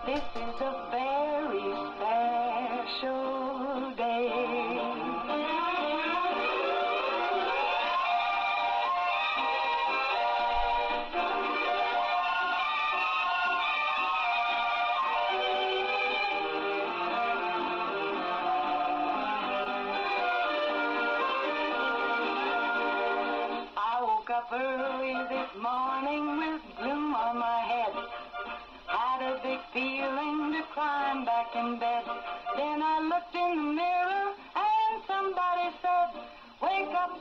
this is a very special day. Up early this morning with gloom on my head. Had a big feeling to climb back in bed. Then I looked in the mirror and somebody said, wake up,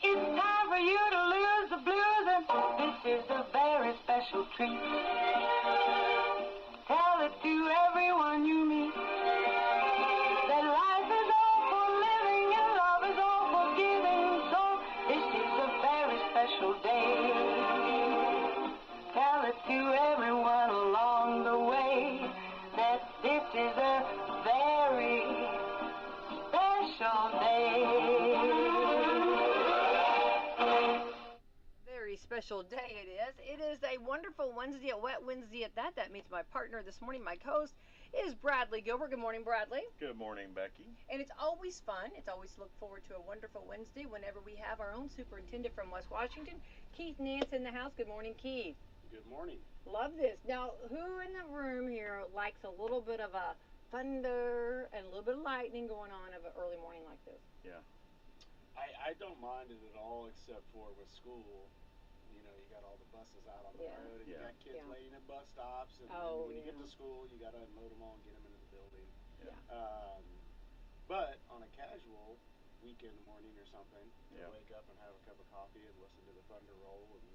it's time for you to lose the blues, and this is a very special treat. Tell it to everyone you meet, that life is all for living and love is all for giving, so this is a very special day. Tell it to everyone along the way that this is a very special day. Very special day it is. It is a wonderful Wednesday, a wet Wednesday at that. That means my partner this morning, my co-host, is Bradley Gilbert. Good morning, Bradley. Good morning, Becky. And it's always fun. It's always look forward to a wonderful Wednesday whenever we have our own superintendent from West Washington, Keith Nance, in the house. Good morning, Keith. Good morning. Love this. Now, who in the room here likes a little bit of a thunder and a little bit of lightning going on of an early morning like this? Yeah. I don't mind it at all, except for with school. You know, you got all the buses out on the road, and you got kids waiting at bus stops, and when you get to school, you got to unload them all and get them into the building. Yeah. But on a casual weekend morning or something, to Yeah. wake up and have a cup of coffee and listen to the thunder roll and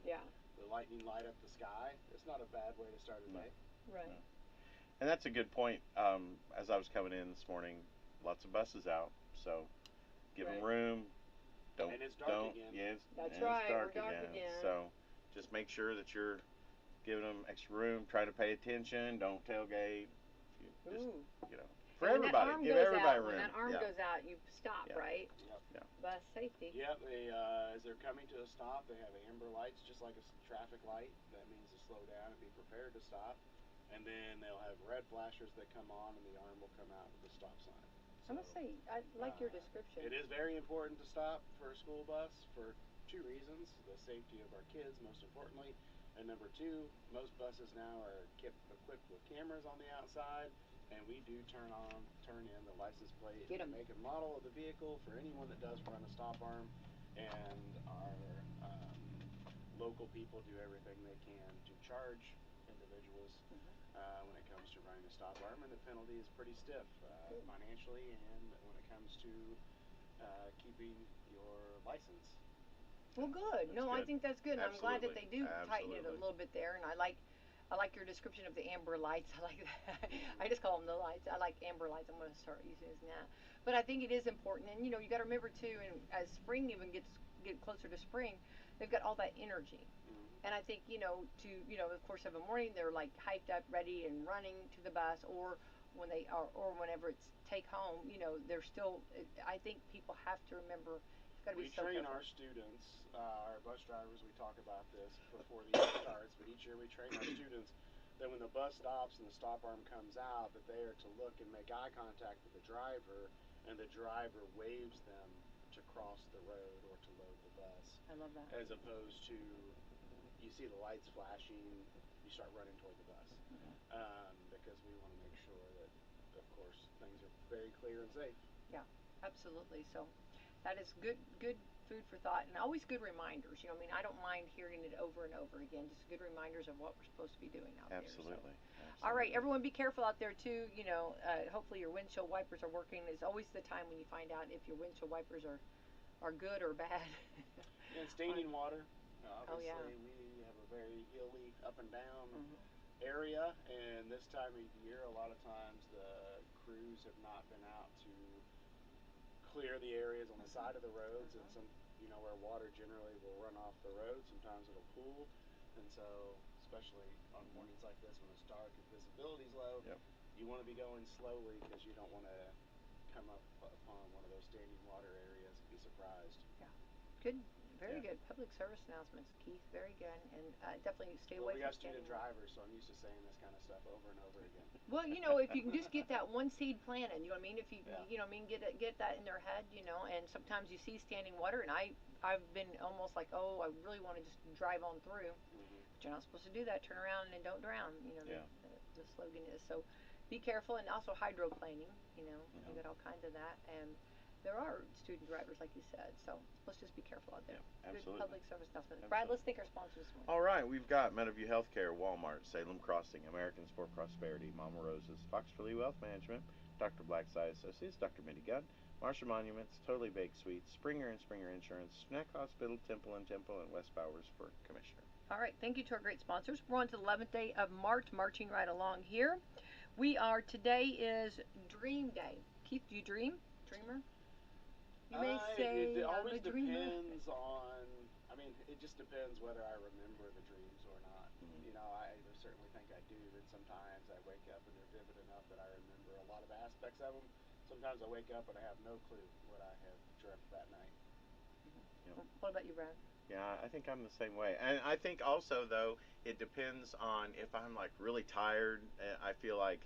the lightning light up the sky, it's not a bad way to start a day. Right. No. And that's a good point. As I was coming in this morning, lots of buses out, so give them room. And it's dark again. Yes, that's right. It's dark, We're dark again. So just make sure that you're giving them extra room. Try to pay attention. Don't tailgate. Just, you know, for everybody. Give everybody room. When that arm goes out, you stop, right? Yep. Yeah. Bus safety. Yep. They, as they're coming to a stop, they have amber lights, just like a traffic light. That means to slow down and be prepared to stop. And then they'll have red flashers that come on, and the arm will come out with the stop sign. So, I must say, I like your description. It is very important to stop for a school bus for two reasons. The safety of our kids, most importantly. And number two, most buses now are equipped with cameras on the outside. And we do turn in the license plate and make and model of the vehicle for anyone that does run a stop arm. And our local people do everything they can to charge individuals when it comes to running a stop arm, and the penalty is pretty stiff financially and when it comes to keeping your license. Well, good. No, I think that's good. Absolutely. I'm glad that they do tighten it a little bit there, and I like your description of the amber lights. I like that. I just call them the lights. I like amber lights. I'm going to start using this now. But I think it is important, and you know, you got to remember too. And as spring even get closer to spring, they've got all that energy. And I think, you know, of course, of a morning, they're like hyped up, ready and running to the bus, or when they are, or whenever it's take home, you know, they're still. I think people have to remember. You've got to be so careful. We train our students, our bus drivers. We talk about this before the year starts, but each year we train our students that when the bus stops and the stop arm comes out, that they are to look and make eye contact with the driver, and the driver waves them to cross the road or to load the bus. I love that. As opposed to, you see the lights flashing, you start running toward the bus. Because we want to make sure that, of course, things are very clear and safe. Yeah, absolutely. So that is good food for thought, and always good reminders. You know, I mean, I don't mind hearing it over and over again. Just good reminders of what we're supposed to be doing out there. So. Absolutely. All right, everyone, be careful out there too. You know, hopefully your windshield wipers are working. It's always the time when you find out if your windshield wipers are good or bad. And standing water. Obviously, yeah. we have a very hilly, up and down area, and this time of year, a lot of times the crews have not been out to clear the areas on the side of the roads, and some, you know, where water generally will run off the road. Sometimes it'll pool, and so, especially on mornings like this when it's dark and visibility's low, you want to be going slowly because you don't want to come up upon one of those standing water areas and be surprised. Yeah. Good. Very good. Public service announcements, Keith. Very good. And definitely stay away We from got student standing water. drivers, so I'm used to saying this kind of stuff over and over again. Well, if you can just get that one seed planted, you know what I mean? If you, you know what I mean, get that in their head, and sometimes you see standing water, and I've been almost like, oh, I really want to just drive on through, but you're not supposed to do that. Turn around and don't drown. The slogan is so. Be careful, and also hydroplaning. You got all kinds of that, and there are student drivers, like you said. So let's just be careful out there. Yeah, absolutely. Good public service announcement. Brad, let's thank our sponsors this morning. All right, we've got Meadowview Healthcare, Walmart, Salem Crossing, Americans for Prosperity, Mama Rose's, Fox for Lee Wealth Management, Dr. Black's Eye Associates, Dr. Mitty Gunn, Marshall Monuments, Totally Baked Sweets, Springer and Springer Insurance, Schneck Hospital, Temple and Temple, and West Bowers for Commissioner. All right, thank you to our great sponsors. We're on to the 11th day of March, marching right along here. Today is Dream Day. Keith, do you dream? Dreamer? You may say it I'm always a dreamer. depends on. I mean, it just depends whether I remember the dreams or not. I certainly think I do. That sometimes I wake up and they're vivid enough that I remember a lot of aspects of them. Sometimes I wake up and I have no clue what I have dreamt that night. What about you, Brad? Yeah, I think I'm the same way. And I think also, though, it depends on if I'm like really tired. I feel like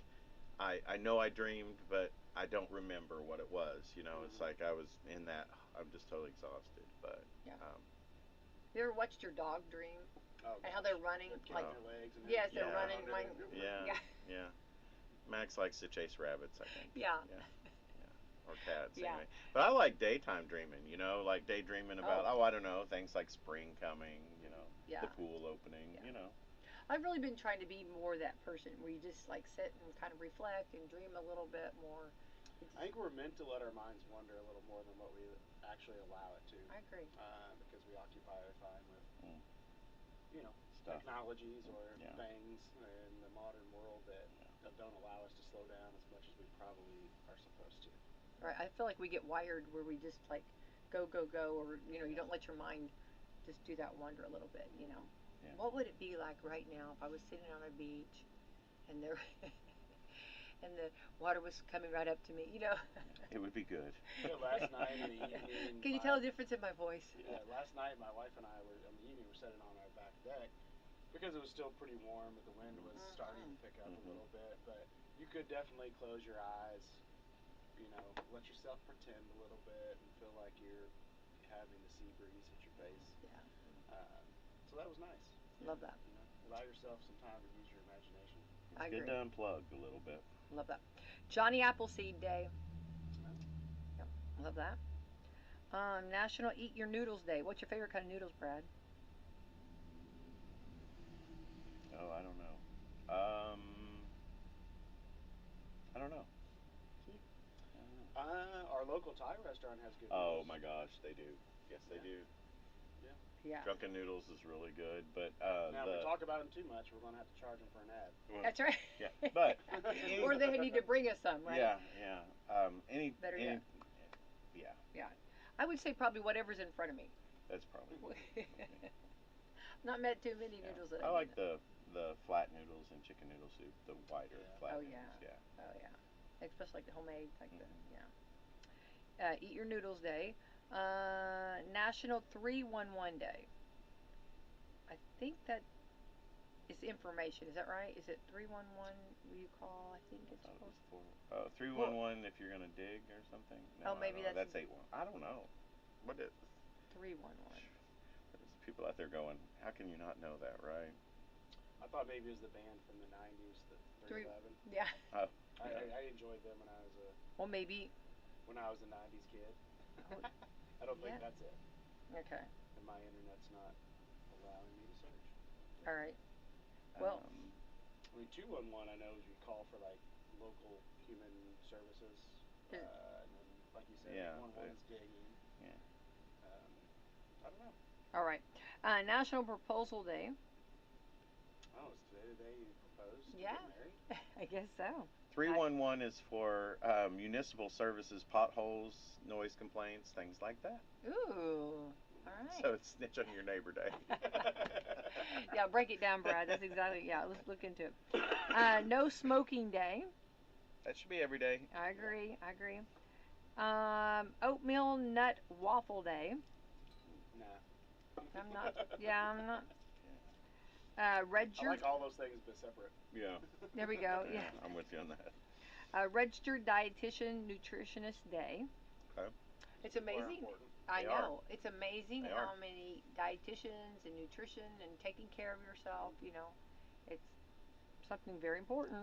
I know I dreamed, but I don't remember what it was. It's like I was in that. I'm just totally exhausted. But you ever watched your dog dream? Oh, and how they're running, like their legs and yes, they're Yeah. running. Yeah. Max likes to chase rabbits, I think. Yeah. Or cats, Yeah. anyway. But I like daytime dreaming, like daydreaming about, I don't know, things like spring coming, the pool opening, I've really been trying to be more that person where you just like sit and kind of reflect and dream a little bit more. I think we're meant to let our minds wander a little more than what we actually allow it to. I agree. Because we occupy our time with, stuff, technologies or things in the modern world that don't allow us to slow down as much as we probably are supposed to. Right. I feel like we get wired where we just like go, or you don't let your mind just do that wander a little bit. Yeah. What would it be like right now if I was sitting on a beach and there and the water was coming right up to me? It would be good. Last night in the evening. Can you tell the difference in my voice? Yeah. Last night, my wife and I were in the evening. We're sitting on our back deck because it was still pretty warm, but the wind was starting to pick up a little bit. But you could definitely close your eyes. Let yourself pretend a little bit and feel like you're having the sea breeze hit your face. Yeah. So that was nice. Love that. Allow yourself some time to use your imagination. I agree. Good to unplug a little bit. Love that. Johnny Appleseed Day. Yep. Love that. National Eat Your Noodles Day. What's your favorite kind of noodles, Brad? Oh, I don't know. I don't know. Our local Thai restaurant has good Oh noodles. my gosh, they do. Yes, they do. Yeah. Drunken Noodles is really good, but now if we talk about them too much, we're gonna have to charge them for an ad. That's right. Yeah, but or they need to bring us some, right? Yeah. Better yet. Yeah. I would say probably whatever's in front of me. That's probably. Not met too many noodles. I like the flat noodles and chicken noodle soup, the wider flat noodles. Yeah. Oh yeah. Especially like the homemade, like Eat Your Noodles Day. National 311 Day. I think that is information. Is that right? Is it 311? Will you call? I think it's 311 if you're gonna dig or something. No, maybe that's 811. I don't know. What is 311? There's people out there going, how can you not know that, right? I thought maybe it was the band from the 90s, the 311. Yeah. Oh. I enjoyed them when I was a. Well, maybe. When I was a 90s kid. Oh, I don't think that's it. Okay. And my internet's not allowing me to search. All right. Well. 211 I know is you call for like local human services. And then, like you said, 111 is digging. Yeah. I don't know. All right. National Proposal Day. Oh, is today the day you proposed to get married? I guess so. 311 is for municipal services, potholes, noise complaints, things like that. Ooh. All right. So it's Snitch on Your Neighbor Day. Yeah, break it down, Brad. That's exactly, let's look into it. No Smoking Day. That should be every day. I agree. Oatmeal Nut Waffle Day. Nah. I'm not. Yeah, I'm not. I Registered. like all those things, but separate. Yeah. There we go. Yeah. I'm with you on that. Registered dietitian nutritionist day. Okay. It's People are amazing. important. I They know. It's amazing They how are. many dietitians and nutrition and taking care of yourself, it's something very important.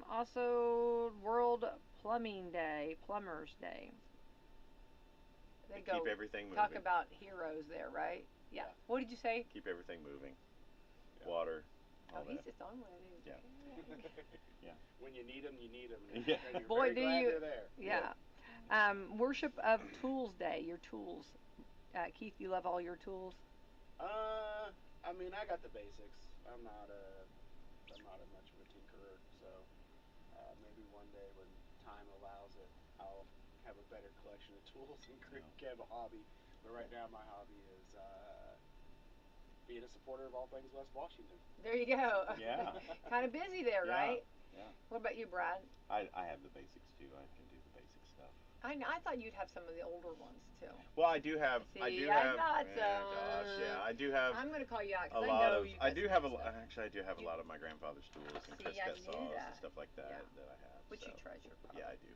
Also, World Plumbing Day, Plumbers Day. They Keep go everything moving. talk about heroes there, right? Yeah. Yeah. What did you say? Keep everything moving. Yeah. Water. All Oh, he's that. just on with it. Yeah. Yeah. When you need them, you need them. Yeah. And you're Boy, very do glad you. they're there. Yeah. Worship of Tools Day, your tools. Keith, you love all your tools? I mean, I got the basics. I'm not a much of a tinkerer, so maybe one day when time allows it, I'll have a better collection of tools and have a hobby. But right now, my hobby is being a supporter of all things West Washington. There you go. Yeah. Kind of busy there, Yeah. right? Yeah. What about you, Brad? I have the basics too. I can do the basic stuff. I thought you'd have some of the older ones too. Well, I do have. See, I do I have. thought so. Gosh, yeah. I do have I'm gonna call you out a because I lot know of. you. I got do some have a. good stuff. Actually, I do have a You- lot of my grandfather's tools and See, Chris I cut knew saws that. and stuff like that Yeah. that I have. Which so. you treasure. Probably. Yeah, I do.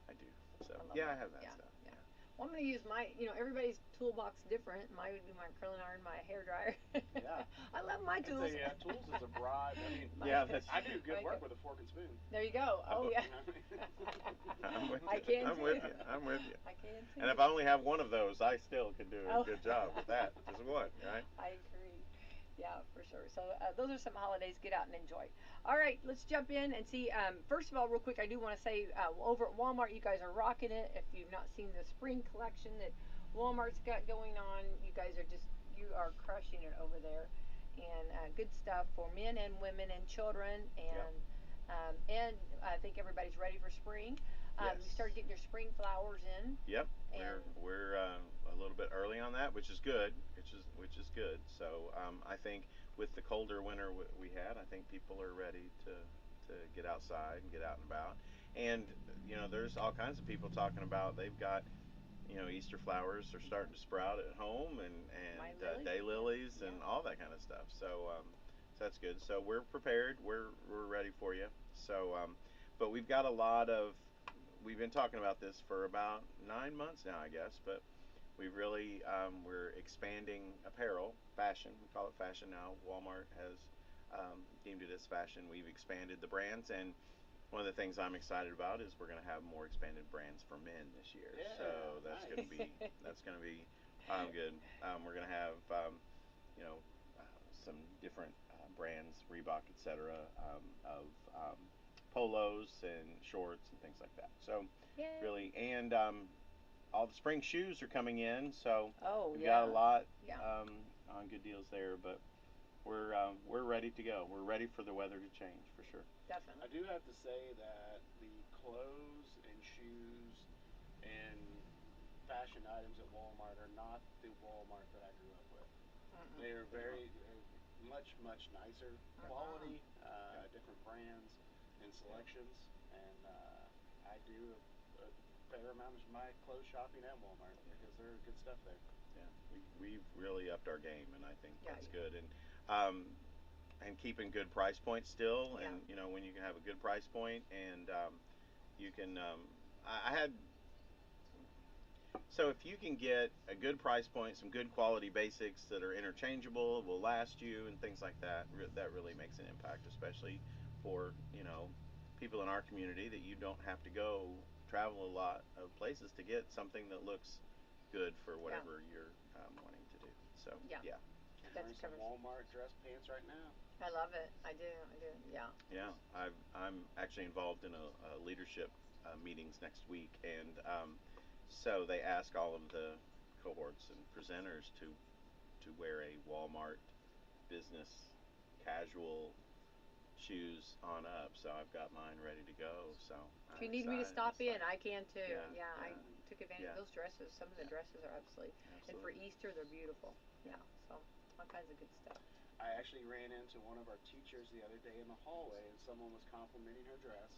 I do. So I love yeah, I that. have that Yeah, stuff. yeah. Well, I'm gonna use my. Everybody's toolbox different. Mine would be my curling iron, my hair dryer. Yeah. I love my I'd tools. say, tools is a broad. I mean, Yeah, that's. I do good Okay. work with a fork and spoon. There you go. I'm Oh a- yeah. I'm with you. I can I'm too. with you. I'm with you. I can too. And if I only have one of those, I still can do a Oh. good job with that. Just one, right? I agree. Yeah, for sure. So those are some holidays. Get out and enjoy. All right, let's jump in and see. First of all, real quick, I do want to say over at Walmart, you guys are rocking it. If you've not seen the spring collection that Walmart's got going on, you are crushing it over there. And good stuff for men and women and children. And I think everybody's ready for spring. Yes. You started getting your spring flowers in. Yep. And We're a little bit early on that, which is good. Which is good. So I think with the colder winter we had, I think people are ready to get outside and get out and about. And there's all kinds of people talking about they've got Easter flowers are starting to sprout at home and lilies? daylilies Yeah. and all that kind of stuff. So that's good. So we're prepared. We're ready for you. So but we've got a lot of. We've been talking about this for about 9 months now, I guess. But we really we're expanding apparel, fashion. We call it fashion now. Walmart has deemed it as fashion. We've expanded the brands, and one of the things I'm excited about is we're going to have more expanded brands for men this year. Yeah, So that's nice. going to be good. We're going to have you know some different brands, Reebok, etc., of polos and shorts and things like that. So Yay. really, and all the spring shoes are coming in. So Oh, we've yeah. got a lot Yeah. on good deals there, but we're ready to go. We're ready for the weather to change for sure. Definitely. I do have to say that the clothes and shoes and fashion items at Walmart are not the Walmart that I grew up with. Mm-mm. They are very much nicer quality, different brands and selections, and I do a fair amount of my clothes shopping at Walmart because there's good stuff there. Yeah, we've really upped our game, and I think Yeah, that's yeah. good. And keeping good price points still, Yeah. and when you can have a good price point, and you can. I had. So if you can get a good price point, some good quality basics that are interchangeable, will last you, and things like that, that really makes an impact, especially for people in our community that you don't have to go travel a lot of places to get something that looks good for whatever you're wanting to do. So Yeah. I'm That's wearing some covers. Walmart dress pants right now. I love it. I do. Yeah. Yeah, I'm actually involved in a leadership meetings next week, and so they ask all of the cohorts and presenters to wear a Walmart business casual shoes on up. So I've got mine ready to go. So If you need me to stop in, I can too. Yeah, I took advantage of those dresses. Some of the dresses are absolutely. And for Easter, they're beautiful. Yeah. So all kinds of good stuff. I actually ran into one of our teachers the other day in the hallway, and someone was complimenting her dress.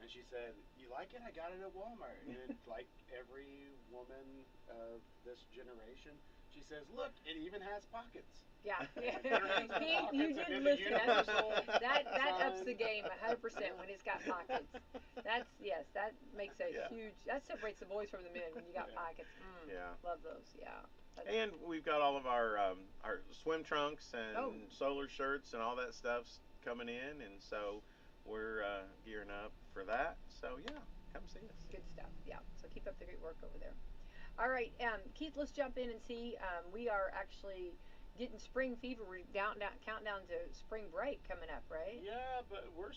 And she said, "You like it? I got it at Walmart." And then, like every woman of this generation, She says, "Look, it even has pockets." Yeah. Pockets You and did then the listen. universal That ups sign. the game 100% when it's got pockets. Yes, that makes a Yeah. huge. That separates the boys from the men when you got Yeah. pockets. Yeah. Love those. Yeah. And we've got all of our swim trunks and solar shirts and all that stuff's coming in, and so we're gearing up for that. So yeah, come see us. Good stuff. Yeah. So keep up the great work over there. All right, Keith, let's jump in and see. We are actually getting spring fever. We're countdown to spring break coming up, right? Yeah, but we're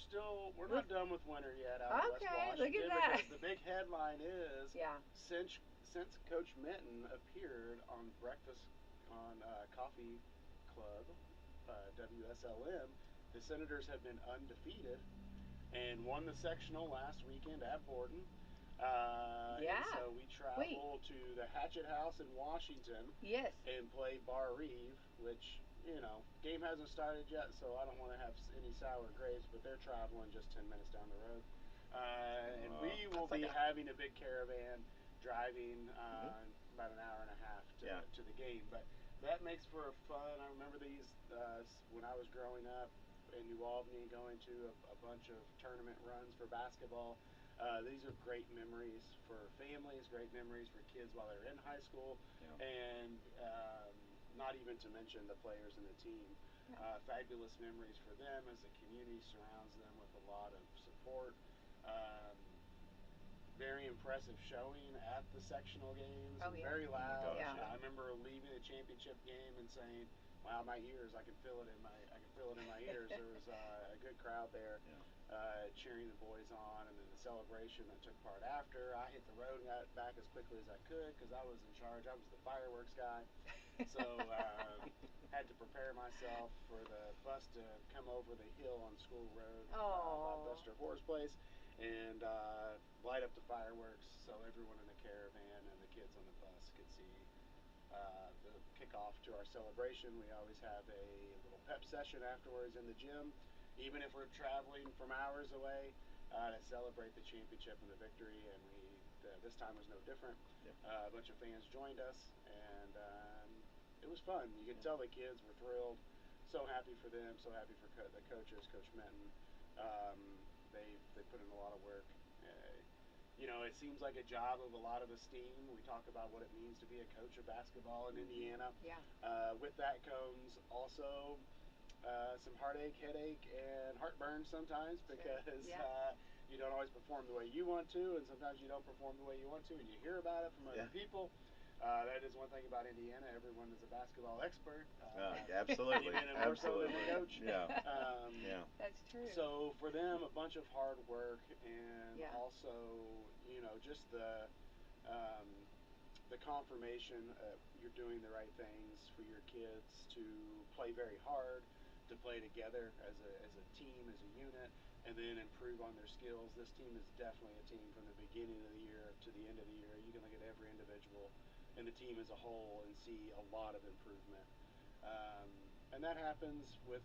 not done with winter yet out in West Okay, Washington. look at that. Because the big headline is Yeah. since Coach Minton appeared on Breakfast on Coffee Club, WSLM, the Senators have been undefeated and won the sectional last weekend at Borden. Yeah. And so we travel to the Hatchet House in Washington. Yes. And play Bar Reeve, which, game hasn't started yet, so I don't want to have any sour grapes, but they're traveling just 10 minutes down the road. And we will be having a big caravan driving about an hour and a half to the game. But that makes for a fun. I remember these when I was growing up in New Albany, going to a bunch of tournament runs for basketball. These are great memories for families, great memories for kids while they're in high school, and not even to mention the players and the team. Fabulous memories for them as the community surrounds them with a lot of support. Very impressive showing at the sectional games. Very loud. I remember leaving the championship game and saying, "Wow, my ears! I can feel it in my ears." There was a good crowd there. Cheering the boys on, and then the celebration that took part after. I hit the road and got back as quickly as I could because I was in charge. I was the fireworks guy, so had to prepare myself for the bus to come over the hill on School Road by Buster Horse Place and light up the fireworks so everyone in the caravan and the kids on the bus could see the kickoff to our celebration. We always have a little pep session afterwards in the gym, even if we're traveling from hours away, to celebrate the championship and the victory. And this time was no different. A bunch of fans joined us, and it was fun. You could tell the kids were thrilled, so happy for them, so happy for the coaches, Coach Minton. They put in a lot of work. It seems like a job of a lot of esteem. We talk about what it means to be a coach of basketball in Indiana. Yeah. With that comes also some heartache, headache, and heartburn sometimes because you don't always perform the way you want to, and sometimes you don't perform the way you want to, and you hear about it from other people. That is one thing about Indiana. Everyone is a basketball expert. Absolutely. Even more so than the coach. Yeah. That's true. So for them, a bunch of hard work, and also, just the confirmation you're doing the right things for your kids to play very hard, to play together as a team, as a unit, and then improve on their skills. This team is definitely a team from the beginning of the year to the end of the year. You can look at every individual and the team as a whole and see a lot of improvement. And that happens with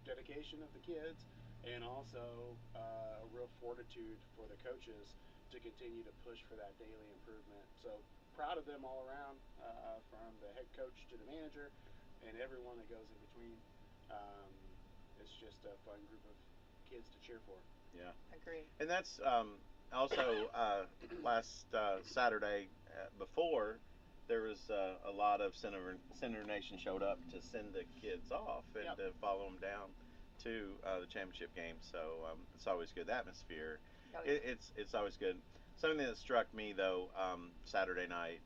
dedication of the kids and also a real fortitude for the coaches to continue to push for that daily improvement. So proud of them all around, from the head coach to the manager and everyone that goes in between. It's just a fun group of kids to cheer for. Yeah. Agree. And that's also last Saturday before there was a lot of Senator Nation showed up to send the kids off and to follow them down to the championship game. So it's always good. The atmosphere, it's always good. Something that struck me though Saturday night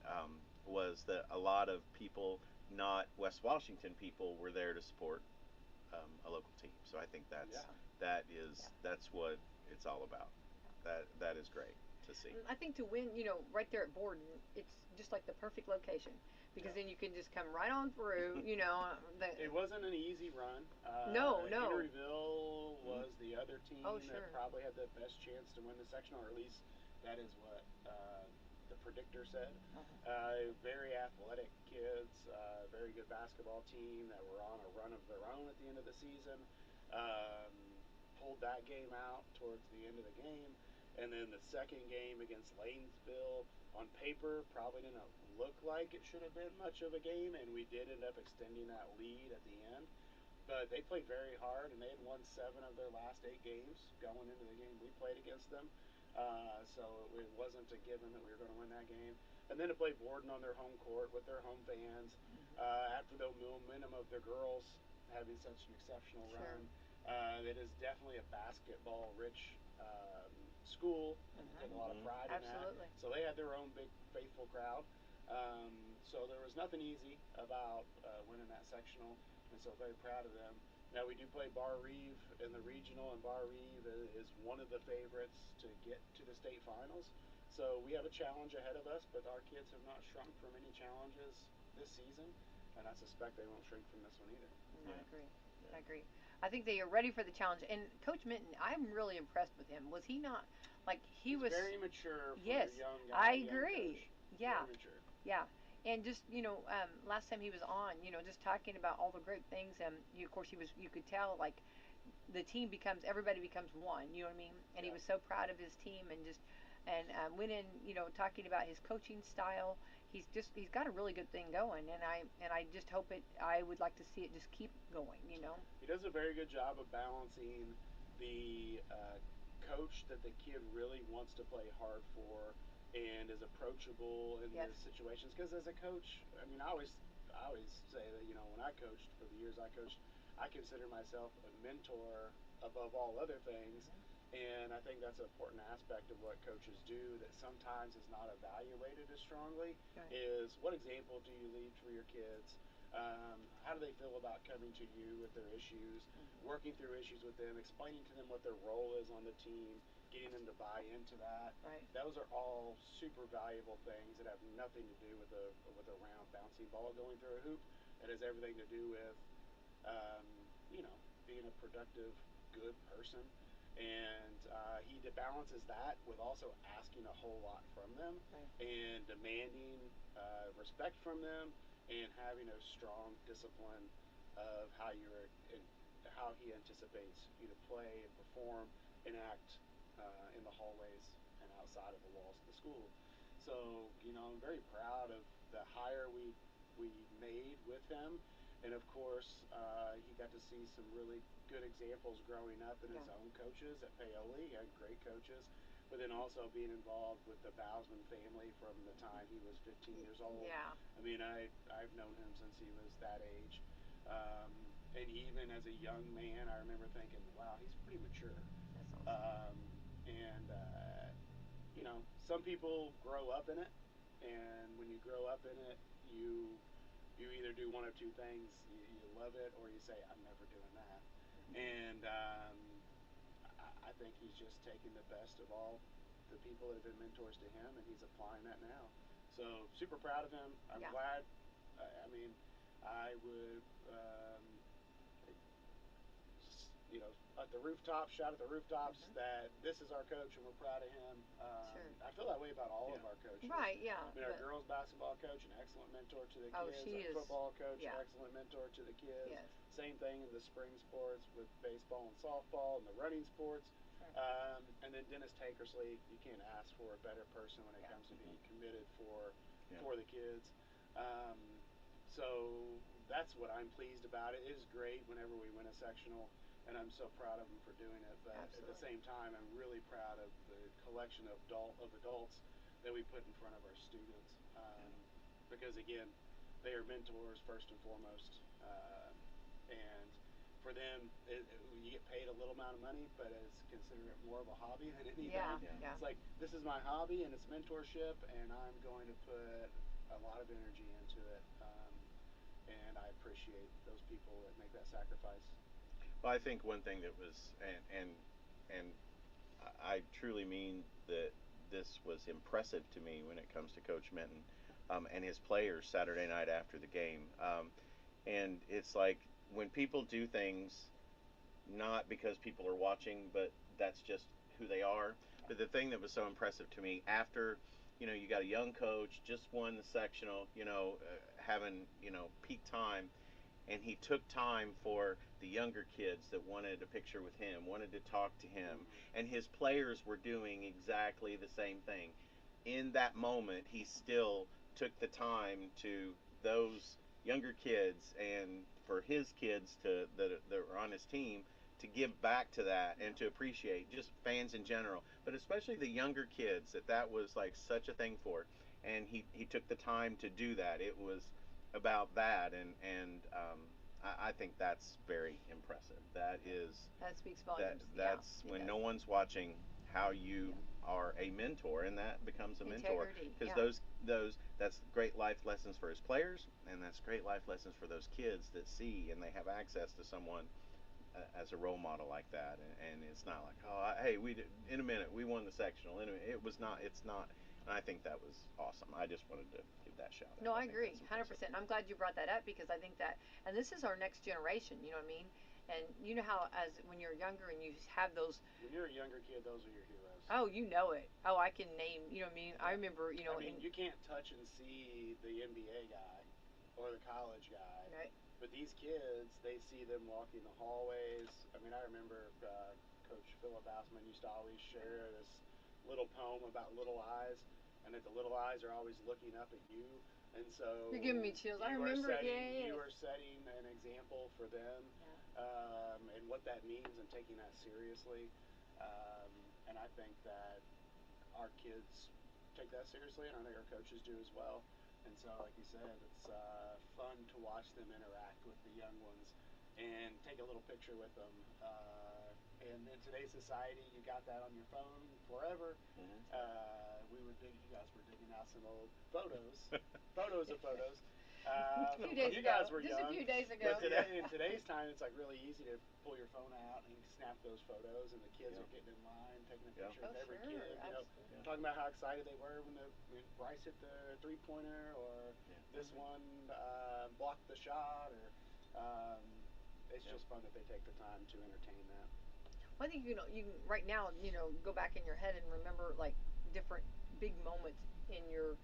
was that a lot of people, not West Washington people, were there to support a local team. So I think that's what it's all about. That is great to see. I think to win, right there at Borden, it's just like the perfect location because then you can just come right on through. It wasn't an easy run. No. Henryville was the other team sure. that probably had the best chance to win the sectional, or at least that is what the predictor said. Very athletic kids, very good basketball team that were on a run of their own at the end of the season. Pulled that game out towards the end of the game, And then the second game against Lanesville, on paper, probably didn't look like it should have been much of a game, and we did end up extending that lead at the end. But they played very hard, and they had won 7 of their last 8 games going into the game we played against them. So it wasn't a given that we were going to win that game. And then to play Borden on their home court with their home fans, after the momentum of their girls having such an exceptional run, it is definitely a basketball-rich school, and they take a lot of pride in that. So they had their own big faithful crowd. So there was nothing easy about winning that sectional, and so very proud of them. Now we do play Bar Reeve in the regional, and Bar Reeve is one of the favorites to get to the state finals. So we have a challenge ahead of us, but our kids have not shrunk from any challenges this season, and I suspect they won't shrink from this one either. I agree. I agree. I think they are ready for the challenge. And Coach Minton, I'm really impressed with him. Was he not like He's was very mature for yes, a young guy. I agree. Yeah. Very mature. Yeah. And just last time he was on, just talking about all the great things. Of course, you could tell like the team everybody becomes one. You know what I mean? And he was so proud of his team and went in, talking about his coaching style. He's got a really good thing going, and I just hope I would like to see it just keep going. He does a very good job of balancing the coach that the kid really wants to play hard for and is approachable in the situations. Because as a coach, I mean, I always say that when I coached for the years I coached, I consider myself a mentor above all other things. And I think that's an important aspect of what coaches do that sometimes is not evaluated as strongly, is what example do you lead for your kids? How do they feel about coming to you with their issues, working through issues with them, explaining to them what their role is on the team, getting them to buy into that. Those are all super valuable things that have nothing to do with a round bouncing ball going through a hoop. It has everything to do with being a productive, good person. And he balances that with also asking a whole lot from them and demanding respect from them and having a strong discipline of how he anticipates you to play and perform and act in the hallways and outside of the walls of the school. So I'm very proud of the hire we made with him. And of course, he got to see some really good examples growing up in his own coaches at Paoli. He had great coaches, but then also being involved with the Bousman family from the time he was 15 years old. I mean, I've known him since he was that age. And even as a young man, I remember thinking, wow, he's pretty mature. That's awesome. Some people grow up in it, and when you grow up in it, you either do one of two things. You love it, or you say, I'm never doing that. And I think he's just taking the best of all the people that have been mentors to him, and he's applying that now. So super proud of him. I'm glad. I would, at the rooftop, shout at the rooftops that this is our coach and we're proud of him. I feel that way about all of our coaches. Right, yeah. Our girls basketball coach, an excellent mentor to the kids. Our football coach, an excellent mentor to the kids. Same thing in the spring sports with baseball and softball and the running sports. And then Dennis Tankersley, you can't ask for a better person when it comes to being committed for the kids. So that's what I'm pleased about. It is great whenever we win a sectional, and I'm so proud of them for doing it. But at the same time, I'm really proud of the collection of adults that we put in front of our students. Because again, they are mentors first and foremost. And for them, you get paid a little amount of money, but it's considered more of a hobby than anything. It's like, this is my hobby and it's mentorship, and I'm going to put a lot of energy into it. And I appreciate those people that make that sacrifice. Well, I think one thing that was, and I truly mean that this was impressive to me when it comes to Coach Minton and his players Saturday night after the game. And it's like when people do things not because people are watching, but that's just who they are. But the thing that was so impressive to me after, you got a young coach, just won the sectional, having, peak time, and he took time for the younger kids that wanted a picture with him, wanted to talk to him, and his players were doing exactly the same thing. In that moment, he still took the time to those younger kids and for his kids that were on his team to give back to that and to appreciate just fans in general, but especially the younger kids that was like such a thing for. And he took the time to do that. It was about that, and I think that's very impressive. That speaks volumes. that's when no one's watching how you are a mentor, and that becomes a mentor because that's great life lessons for his players, and that's great life lessons for those kids that see and they have access to someone as a role model like that, and it's not like, oh, hey, in a minute we won the sectional. It's not. And I think that was awesome. I just wanted to give that shout out. No, I agree, 100%. I'm glad you brought that up because I think that, and this is our next generation. You know what I mean? And you know how, as when you're younger and you have those. When you're a younger kid, those are your heroes. Oh, you know it. Oh, I can name. You know what I mean? I remember. You know. I mean, you can't touch and see the NBA guy or the college guy. Right. But these kids, they see them walking the hallways. I mean, I remember Coach Philip Bassman used to always share this little poem about little eyes, and that the little eyes are always looking up at you. And so you're giving me chills. I remember. You are setting an example for them, and what that means, and taking that seriously. And I think that our kids take that seriously, and I think our coaches do as well. And so, like you said, it's fun to watch them interact with the young ones and take a little picture with them. And in today's society, you got that on your phone forever. You guys were digging out some old photos, photos of photos. A few days you ago. guys were Just young. a few days ago. But in today's time, it's like really easy to pull your phone out and snap those photos, and the kids are getting in line, taking a picture of every kid. Talking about how excited they were when Bryce hit the three-pointer, or this one blocked the shot, or it's just fun that they take the time to entertain that. Well, I think you can right now go back in your head and remember like different big moments in your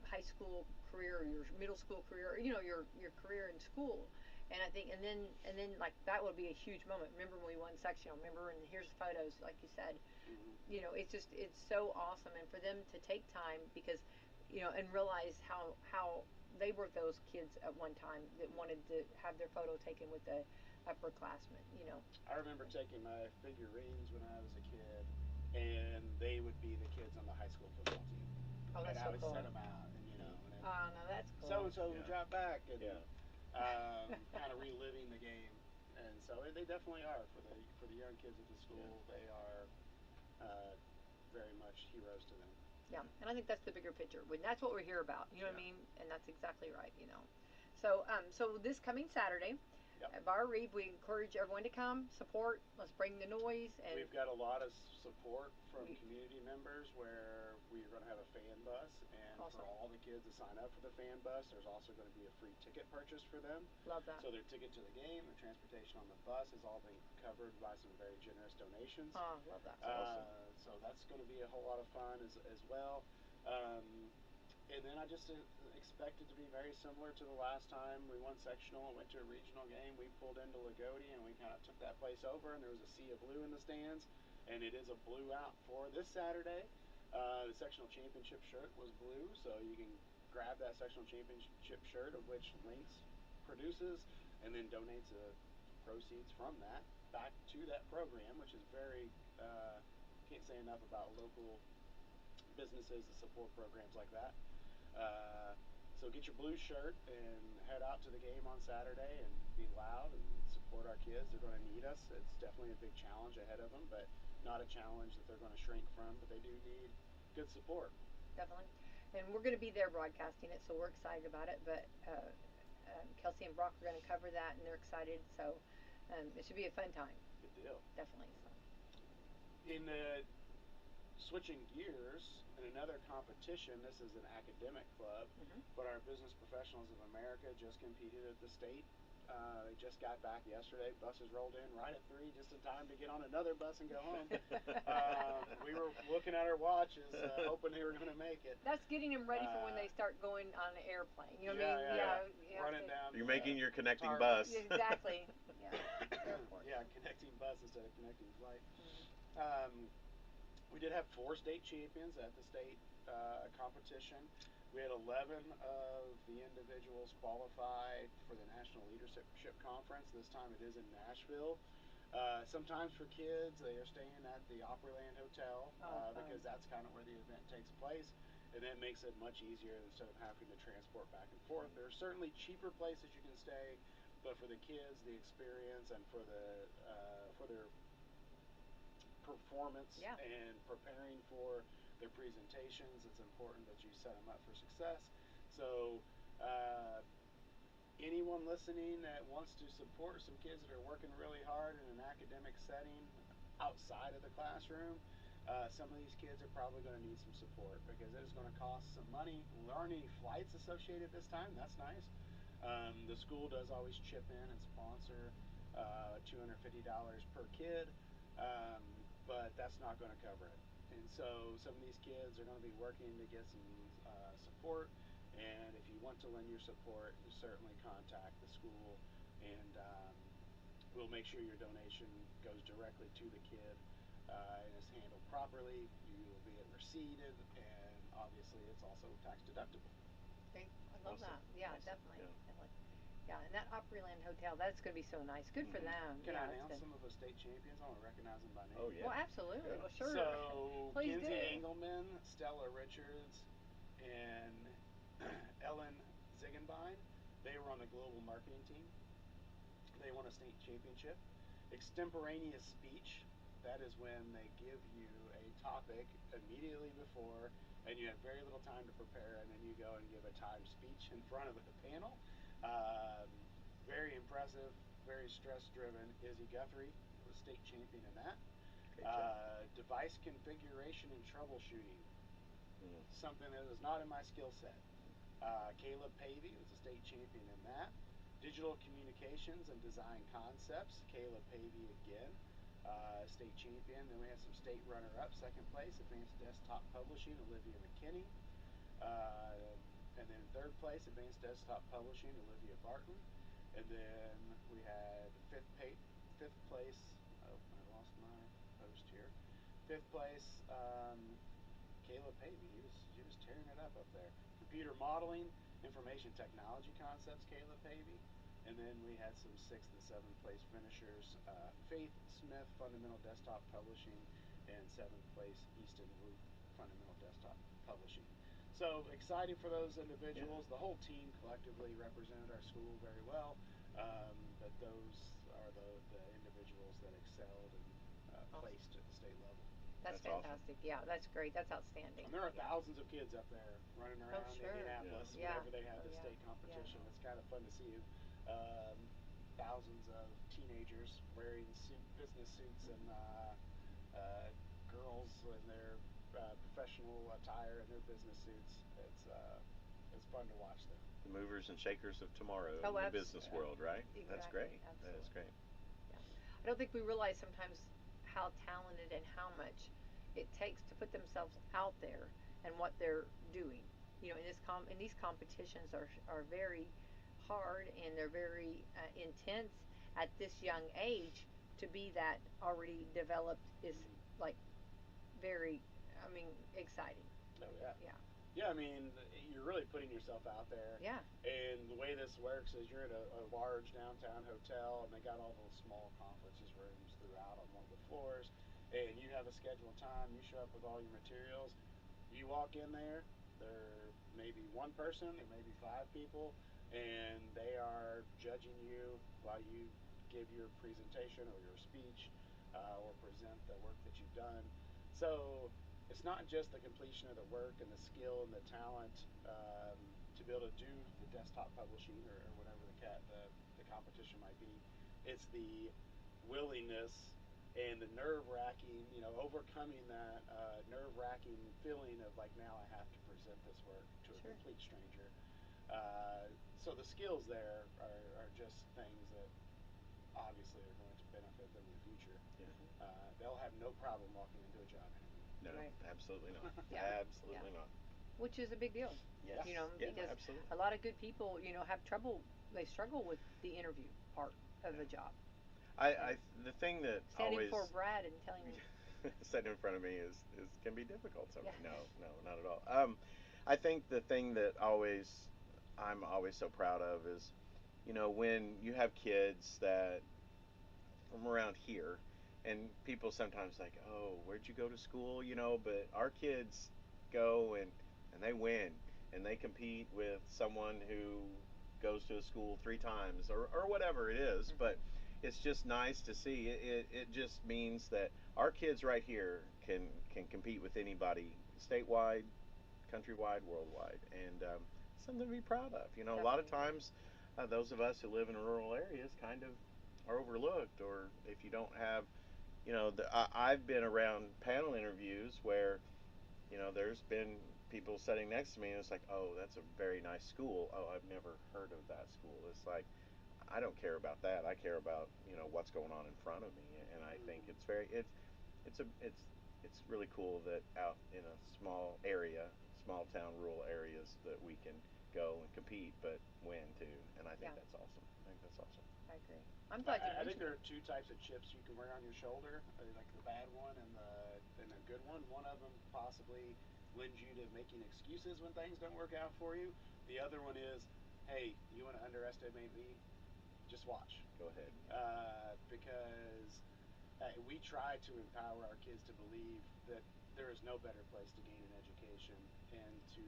high school career, or your middle school career, or, your career in school. And I think, and then like that would be a huge moment. Remember when we won sectional? Remember, and here's photos, like you said. It's so awesome, and for them to take time because, and realize how they were those kids at one time that wanted to have their photo taken with the upperclassmen. I remember taking my figurines when I was a kid, and they would be the kids on the high school football team. Oh, that's and so I would cool. set them out, and Oh, no, that's cool. So and so will drop back, and kind of reliving the game. And so they definitely are for the young kids at the school. They are very much heroes to them. Yeah, and I think that's the bigger picture. That's what we're here about. You know what I mean? And that's exactly right. So this coming Saturday. At Bar Reeb, we encourage everyone to come, support. Let's bring the noise. And we've got a lot of support from community members where we're going to have a fan bus. And for all the kids that sign up for the fan bus, there's also going to be a free ticket purchase for them. Love that. So their ticket to the game, their transportation on the bus has all been covered by some very generous donations. Oh, love that. So that's going to be a whole lot of fun as well. And then I just expect it to be very similar to the last time we won sectional and went to a regional game. We pulled into Lagodi and we kind of took that place over, and there was a sea of blue in the stands, and it is a blue out for this Saturday. The sectional championship shirt was blue, so you can grab that sectional championship shirt, of which Lynx produces, and then donates the proceeds from that back to that program, which is very, can't say enough about local businesses that support programs like that. So get your blue shirt and head out to the game on Saturday and be loud and support our kids. They're going to need us. It's definitely a big challenge ahead of them, but not a challenge that they're going to shrink from, but they do need good support. Definitely. And we're going to be there broadcasting it, so we're excited about it. But Kelsey and Brock are going to cover that, and they're excited. So it should be a fun time. Good deal. Definitely. So. In the switching gears, in another competition, this is an academic club, but our Business Professionals of America just competed at the state They just got back yesterday. Buses rolled in right at 3, just in time to get on another bus and go home. We were looking at our watches, hoping they were going to make it. That's getting them ready for when they start going on an airplane. You know what I mean? Yeah. Running down. You're making your connecting tarmac. bus. Exactly. Yeah. Airport. Yeah, connecting bus instead of connecting flight. Mm-hmm. We did have 4 state champions at the state competition. We had 11 of the individuals qualify for the National Leadership Conference. This time it is in Nashville. Sometimes for kids, they are staying at the Opryland Hotel because that's kind of where the event takes place. And that makes it much easier instead of having to transport back and forth. There are certainly cheaper places you can stay, but for the kids, the experience and for their performance and preparing for their presentations, it's important that you set them up for success. So anyone listening that wants to support some kids that are working really hard in an academic setting outside of the classroom, some of these kids are probably going to need some support because it is going to cost some money. Well, there aren't any flights associated this time. That's nice. The school does always chip in and sponsor $250 per kid, but that's not going to cover it. And so some of these kids are going to be working to get some support, and if you want to lend your support, you certainly contact the school, and we'll make sure your donation goes directly to the kid and is handled properly. You will be receipted, and obviously it's also tax deductible. Okay. I love that. Yeah, definitely. Yeah. Yeah, and that Opryland Hotel, that's going to be so nice. Good for them. Can I announce some of the state champions? I want to recognize them by name. Oh, yeah. Well, absolutely. Yeah. Well, sure. So, Please Kinsey do. Engelman, Stella Richards, and Ellen Ziegenbein, they were on the global marketing team. They won a state championship. Extemporaneous speech, that is when they give you a topic immediately before, and you have very little time to prepare, and then you go and give a timed speech in front of the panel. Very impressive, very stress-driven. Izzy Guthrie was state champion in that. Device configuration and troubleshooting, something that is not in my skill set. Caleb Pavey was a state champion in that. Digital communications and design concepts, Caleb Pavey again, state champion. Then we have some state runner-ups, second place, advanced desktop publishing, Olivia McKinney. And then third place, advanced desktop publishing, Olivia Barton. And then we had fifth place. Oh, I lost my post here. Fifth place, Caleb Pavey. He was tearing it up there. Computer modeling, information technology concepts, Caleb Pavey. And then we had some sixth and seventh place finishers. Faith Smith, fundamental desktop publishing, and seventh place, Easton Wu, fundamental desktop publishing. So excited for those individuals. The whole team collectively represented our school very well, but those are the individuals that excelled and placed at the state level. That's fantastic. Awesome. Yeah, that's great. That's outstanding. And there are thousands of kids up there running around Indianapolis whenever they have the state competition. It's kind of fun to see thousands of teenagers wearing business suits and girls in their professional attire and their business suits. It's fun to watch them. The movers and shakers of tomorrow in the business world, right? Exactly. That's great. Absolutely. That is great. Yeah. I don't think we realize sometimes how talented and how much it takes to put themselves out there and what they're doing. You know, in these competitions are very hard and they're very intense at this young age. To be that already developed is like very, exciting. Oh yeah. Yeah. Yeah, I mean, you're really putting yourself out there. Yeah. And the way this works is you're in a large downtown hotel, and they got all those small conferences rooms throughout on one of the floors. And you have a scheduled time. You show up with all your materials. You walk in there. There may be one person, there may be 5 people, and they are judging you while you give your presentation or your speech or present the work that you've done. So it's not just the completion of the work and the skill and the talent to be able to do the desktop publishing or whatever the competition might be. It's the willingness and the nerve-wracking, overcoming that nerve-wracking feeling of like, now I have to present this work to a complete stranger. So the skills there are just things that obviously are going to benefit them in the future. Yeah. They'll have no problem walking into a job interview. No, Right. absolutely not. Yeah. Absolutely Yeah. not. Which is a big deal. Yes. You know, Yeah, because absolutely. a lot of good people, have trouble. They struggle with the interview part of the job. The thing that Standing always before Brad and telling him. sitting in front of me is can be difficult. So Yeah. no, not at all. I think the thing that I'm always so proud of is, when you have kids that from around here, and people sometimes like, oh, where'd you go to school? But our kids go and they win and they compete with someone who goes to a school 3 times or whatever it is. But it's just nice to see. It just means that our kids right here can compete with anybody statewide, countrywide, worldwide, and something to be proud of. A lot of Definitely. times, those of us who live in rural areas kind of are overlooked, or if you don't have, I've been around panel interviews where, there's been people sitting next to me and it's like, oh, that's a very nice school. Oh, I've never heard of that school. It's like, I don't care about that. I care about, what's going on in front of me, and I think it's really cool that out in a small town, rural areas, that we can go and compete, but win too. And I think Yeah. that's awesome. I think that's awesome. I agree. I'm glad you I think mentioned there it. are two types of chips you can wear on your shoulder, like the bad one and a good one. One of them possibly lends you to making excuses when things don't work out for you. The other one is, hey, you want to underestimate me? Just watch. Go ahead. Because we try to empower our kids to believe that there is no better place to gain an education and to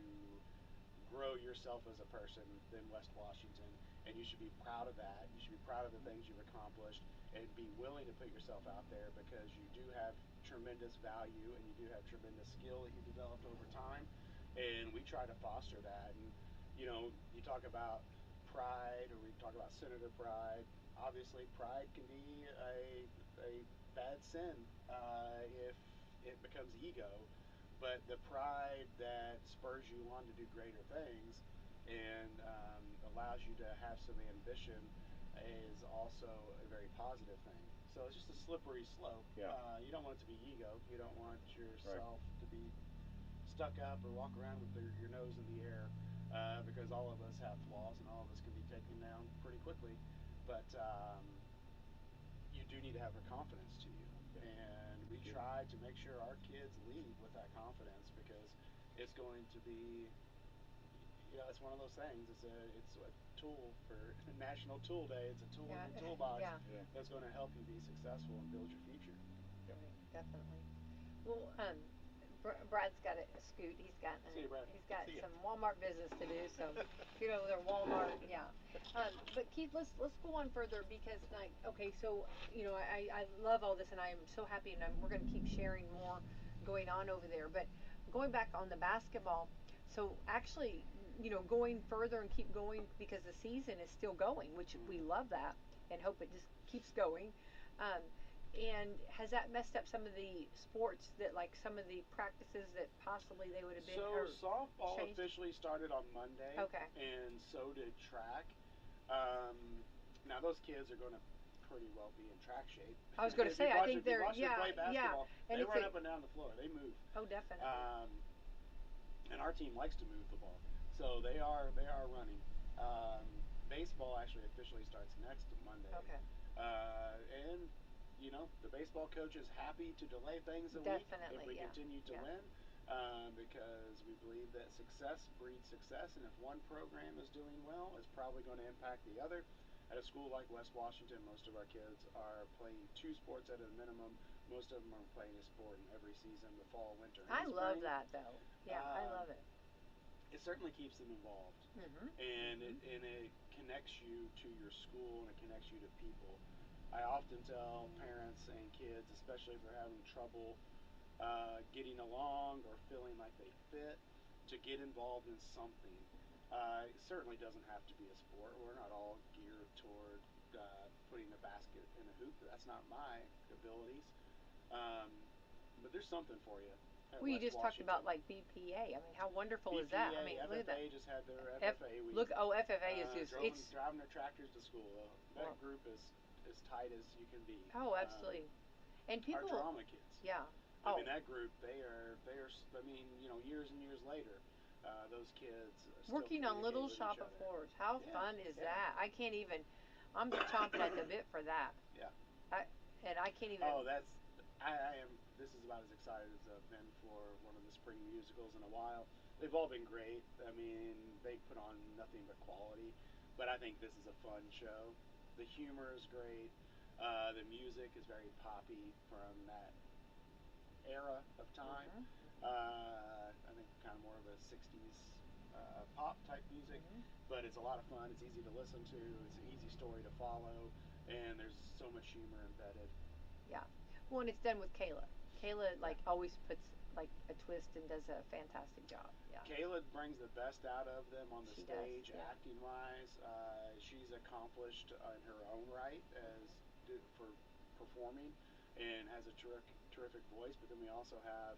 grow yourself as a person than West Washington, and you should be proud of that. You should be proud of the things you've accomplished and be willing to put yourself out there because you do have tremendous value and you do have tremendous skill that you've developed over time. And we try to foster that. And, you talk about pride or we talk about Senator Pride. Obviously, pride can be a bad sin if it becomes ego, but the pride that spurs you on to do greater things and allows you to have some ambition is also a very positive thing. So it's just a slippery slope. Yeah. You don't want it to be ego. You don't want Right. yourself to be stuck up or walk around with your nose in the air because all of us have flaws and all of us can be taken down pretty quickly. But you do need to have a confidence to you. Yeah. And we try to make sure our kids lead with that confidence because it's going to be, it's one of those things. It's a tool for National Tool Day. It's a tool in your toolbox Yeah. Yeah. that's going to help you be successful and build your future. Yep. Right. Definitely. Well, Brad's got a scoot. See you, Brad. He's got See ya. some Walmart business to do. So get over there, Walmart. Yeah. But Keith, let's go on further because like okay, so I love all this and I'm so happy and we're going to keep sharing more going on over there. But going back on the basketball, so actually going further and keep going because the season is still going, which we love that and hope it just keeps going. Um, and has that messed up some of the sports that, like some of the practices that possibly they would have been? So softball changed? officially started on Monday. Okay. And so did track. Um, Now those kids are going to pretty well be in track shape. I was going to say, I think they're if you watch them play yeah. basketball, And they it's run up and down the floor. They move. oh, definitely. And our team likes to move the ball, so they are running. Um, Baseball actually officially starts next Monday. Okay. And the baseball coach is happy to delay things a week if we Definitely, yeah. continue to Yeah. win, because we believe that success breeds success, and if one program is doing well, it's probably going to impact the other. At a school like West Washington, most of our kids are playing 2 sports at a minimum. Most of them are playing a sport in every season, the fall, winter, and I love spring. that though. Yeah, I Um, love it. it certainly keeps them involved, Mhm. and Mhm. it connects you to your school and it connects you to people. I often tell parents and kids, especially if they're having trouble getting along or feeling like they fit, to get involved in something. It certainly doesn't have to be a sport. We're not all geared toward putting a basket in a hoop. That's not my abilities. Um, but there's something for you. at Well, you West just talked about Washington. like BPA. I mean, how wonderful is that? I BPA, mean, look at that. FFA just had their F, FFA week. look, oh, FFA is just it's Driving their tractors to school. That well, group is as tight as you can be. oh, absolutely. And Our people, drama kids. yeah. I Oh, mean, that group, they are. I mean, years and years later, those kids still working on communicate little with shop each of other. horrors. How Yeah, fun is yeah, that? I can't even. I'm chomping at the bit for that. yeah. I and I can't even. Oh, that's. I am. This is about as excited as I've been for one of the spring musicals in a while. They've all been great. I mean, they put on nothing but quality. But I think this is a fun show. The humor is great. The music is very poppy from that era of time. Mhm, I think kind of more of a 60s pop type music, mhm. but it's a lot of fun. It's easy to listen to. It's an easy story to follow, and there's so much humor embedded. Yeah. Well, and it's done with Kayla. Kayla Yeah. like always puts like a twist and does a fantastic job. Yeah. Kayla brings the best out of them on the She does. stage, Yeah. acting wise. She's accomplished in her own right for performing, and has a terrific voice. But then we also have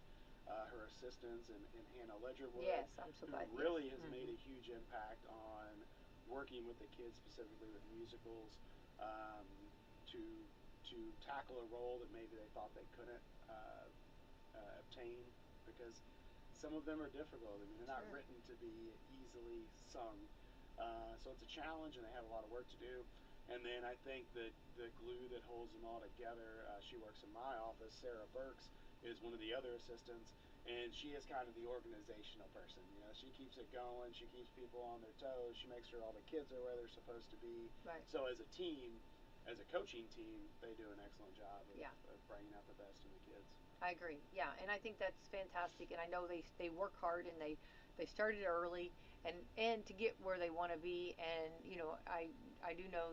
her assistants and Hannah Ledgerwood, Yes, I'm so who glad. really Yes. has made a huge impact on working with the kids, specifically with musicals, um, to to tackle a role that maybe they thought they couldn't obtain, because some of them are difficult. I mean, they're not Sure. written to be easily sung. So it's a challenge, and they have a lot of work to do. And then I think that the glue that holds them all together, she works in my office. Sarah Burks is one of the other assistants, and she is kind of the organizational person. She keeps it going. She keeps people on their toes. She makes sure all the kids are where they're supposed to be. Right. So as a team, as a coaching team, they do an excellent job Yeah. of bringing out the best in the kids. I agree. Yeah, and I think that's fantastic. And I know they work hard and they started early and to get where they want to be. And I do know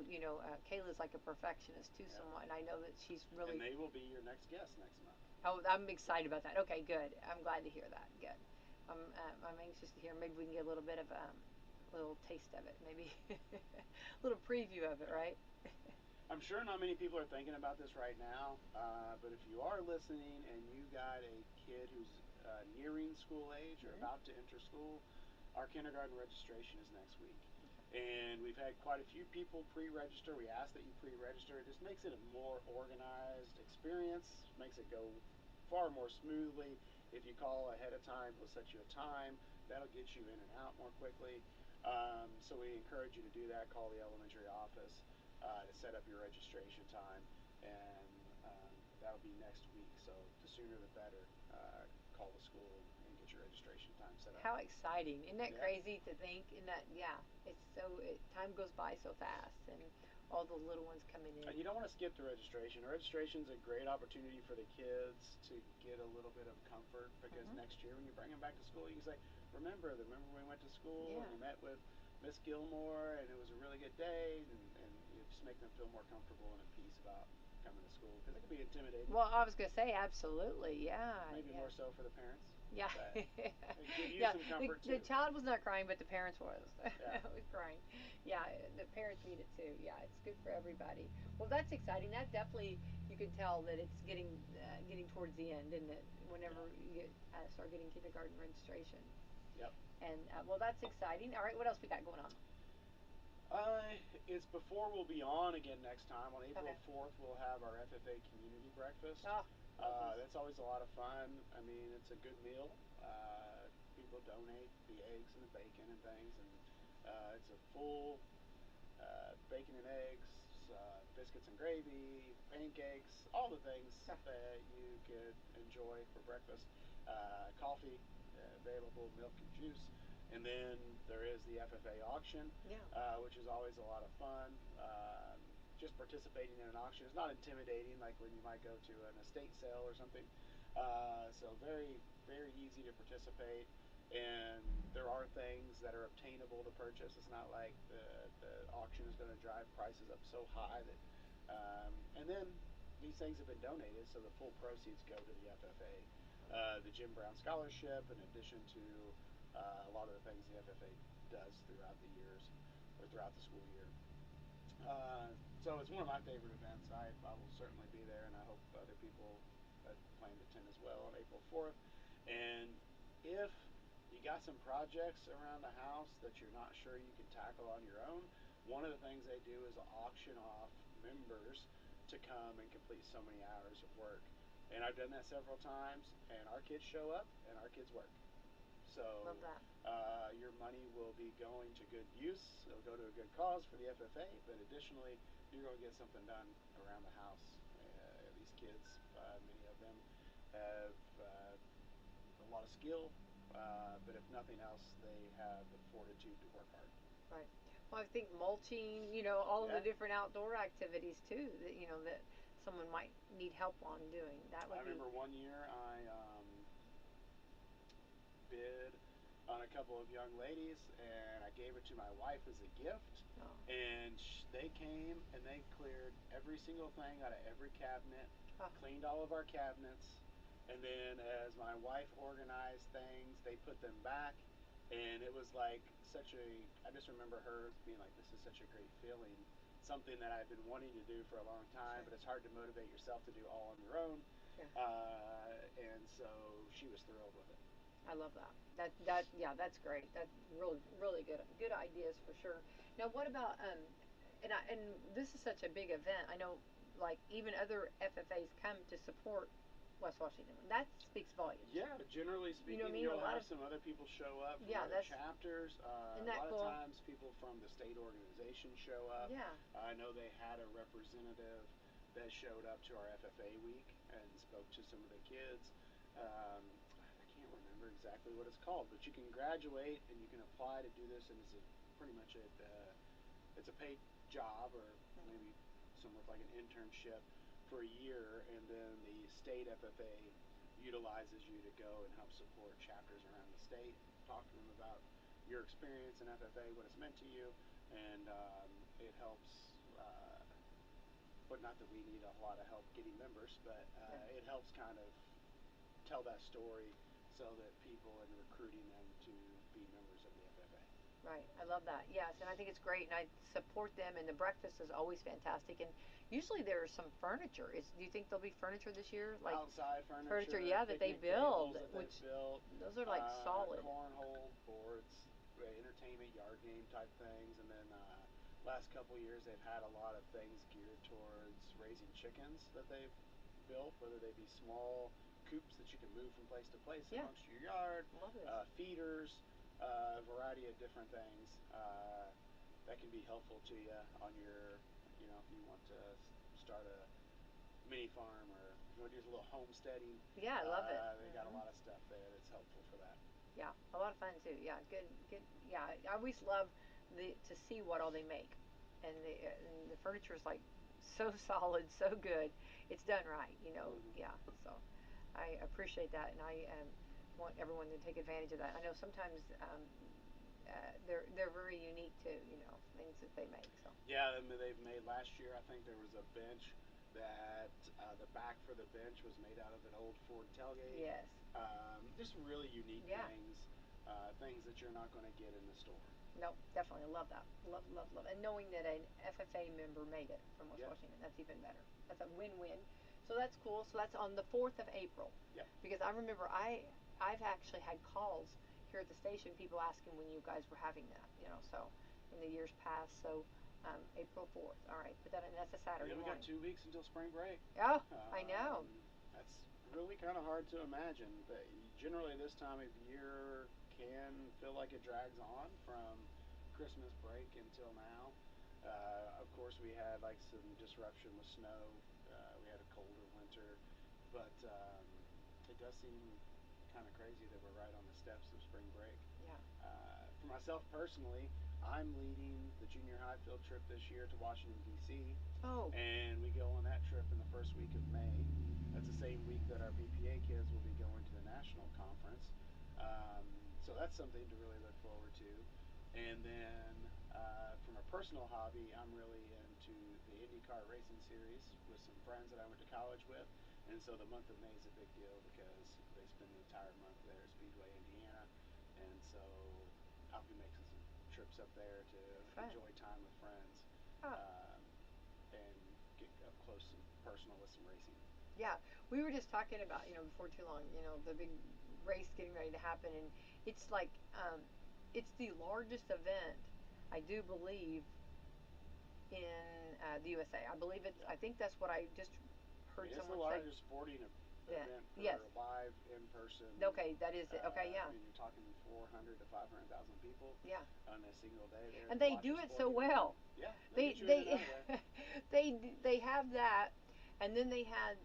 Kayla's like a perfectionist too, Yeah. somewhat. And I know that she's really. And they will be your next guest next month. Oh, I'm excited about that. Okay, good. I'm glad to hear that. Good. I'm anxious to hear. Maybe we can get a little bit of little taste of it. Maybe a little preview of it, right? I'm sure not many people are thinking about this right now, but if you are listening and you got a kid who's nearing school age or Mhm. about to enter school, our kindergarten registration is next week. And we've had quite a few people pre-register. We ask that you pre-register. It just makes it a more organized experience, makes it go far more smoothly. If you call ahead of time, we'll set you a time. That'll get you in and out more quickly. So we encourage you to do that. Call the elementary office to set up your registration time, and that'll be next week. So the sooner the better. Call the school and get your registration time set up. How exciting! Isn't that Yeah. crazy to think? And that it's time goes by so fast, and all the little ones coming in. And you don't want to skip the registration. The registration is a great opportunity for the kids to get a little bit of comfort, because Mhm. next year when you bring them back to school, you can say, remember we went to school Yeah. and we met with Miss Gilmore and it was a really good day, and you just make them feel more comfortable and at peace about coming to school, because it can be intimidating. Well, I was gonna say absolutely, yeah, Maybe yeah. more so for the parents. Yeah. But give you Yeah. some comfort The too. child was not crying, but the parents was. Yeah. was crying. Yeah, the parents need it too. Yeah, it's good for everybody. Well, that's exciting. That definitely you can tell that it's getting towards the end, isn't it? Whenever you start getting kindergarten registration. Yep. And well, that's exciting. All right, what else we got going on? It's before we'll be on again next time. On April Okay. 4th, we'll have our FFA community breakfast. Oh, That's always a lot of fun. I mean, it's a good meal. People donate the eggs and the bacon and things, and it's a full bacon and eggs, biscuits and gravy, pancakes, all the things that you could enjoy for breakfast. Coffee available, milk and juice. And then there is the FFA auction, yeah. which is always a lot of fun. Just participating in an auction is not intimidating like when you might go to an estate sale or something. So very, very easy to participate. And there are things that are obtainable to purchase. It's not like the auction is going to drive prices up so high that. And then these things have been donated, so the full proceeds go to the FFA. The Jim Brown Scholarship, in addition to a lot of the things the FFA does throughout the years, or throughout the school year. So it's one of my favorite events. I will certainly be there, and I hope other people plan to attend as well on April 4th. And if you got some projects around the house that you're not sure you can tackle on your own, one of the things they do is auction off members to come and complete so many hours of work. And I've done that several times, and our kids show up and our kids work. So Love that. your money will be going to good use. It'll go to a good cause for the FFA, but additionally, you're going to get something done around the house. These kids, many of them have a lot of skill, but if nothing else, they have the fortitude to work hard. Right. Well, I think mulching, all of Yeah. the different outdoor activities too that someone might need help on doing. That would I remember one year I bid on a couple of young ladies, and I gave it to my wife as a gift. Oh. And they came and they cleared every single thing out of every cabinet, cleaned all of our cabinets, and then as my wife organized things, they put them back. And it was like I just remember her being like, this is such a great feeling, something that I've been wanting to do for a long time, but it's hard to motivate yourself to do all on your own. Sure. And so she was thrilled with it. I love that. Yeah, that's great. That's really good ideas for sure. Now, what about and this is such a big event. I know, like even other FFAs come to support West Washington. That speaks volumes. Yeah, generally speaking, You know what I mean? you'll have some other people show up from other chapters. Isn't A that lot cool? of times, people from the state organization show up. Yeah. I know they had a representative that showed up to our FFA week and spoke to some of the kids. I can't remember exactly what it's called, but you can graduate and you can apply to do this, and pretty much it's a paid job or maybe somewhat like an internship for a year, and then the state FFA utilizes you to go and help support chapters around the state, talk to them about your experience in FFA, what it's meant to you, and it helps. But not that we need a lot of help getting members, but it helps kind of tell that story so that people and recruiting them to be members of the FFA. Right. I love that. Yes, and I think it's great, and I support them. And the breakfast is always fantastic. And usually there's some furniture. Do you think there'll be furniture this year? Like outside furniture, yeah, that they build, which built. Those are like solid. Cornhole boards, entertainment yard game type things, and then last couple years they've had a lot of things geared towards raising chickens that they've built, whether they be small coops that you can move from place to place amongst your yard, feeders, a variety of different things that can be helpful to you on your, if you want to start a mini farm or if you want to do a little homesteading. Yeah, I love it. They got a lot of stuff there that's helpful for that. Yeah, a lot of fun too. Yeah, good. Yeah, I always love to see what all they make, and the furniture is like so solid, so good. It's done right, Yeah, so I appreciate that, and I want everyone to take advantage of that. I know sometimes they're very unique too, things that they make. So yeah, they've made last year. I think there was a bench that the back for the bench was made out of an old Ford tailgate. Yes. Just really unique things that you're not going to get in the store. No, definitely. I love that. Love. And knowing that an FFA member made it from West Washington, that's even better. That's a win-win. So that's cool. So that's on the 4th of April. Yep. Because I remember I've actually had calls here at the station, people asking when you guys were having that, so in the years past. So April 4th. All right. Put that in. That's a Saturday morning. We got 2 weeks until spring break. Oh, I know. That's really kind of hard to imagine. But generally this time of year can feel like it drags on from Christmas break until now. Of course, we had like some disruption with snow. We had a colder winter, but it does seem kind of crazy that we're right on the steps of spring break. Yeah. For myself personally, I'm leading the junior high field trip this year to Washington, D.C. Oh. And we go on that trip in the first week of May. That's the same week that our BPA kids will be going to the national conference. So that's something to really look forward to. And then from a personal hobby, I'm really into the IndyCar racing series with some friends that I went to college with. And so the month of May is a big deal because they spend the entire month there at Speedway, Indiana. And so I'll be making some trips up there to enjoy time with friends and get up close and personal with some racing. Yeah, we were just talking about, before too long, the big race getting ready to happen, and it's like, it's the largest event, I do believe, in the USA. I believe it's. I think that's what I just heard It's the someone say. largest sporting Yeah. event for Yes. live in person. Okay, that is it. Okay, yeah. I mean, you're talking 400 to 500,000 people. Yeah. On a single day there. And they do it so well. Yeah. They Get you in they and out of there. they have that, and then they have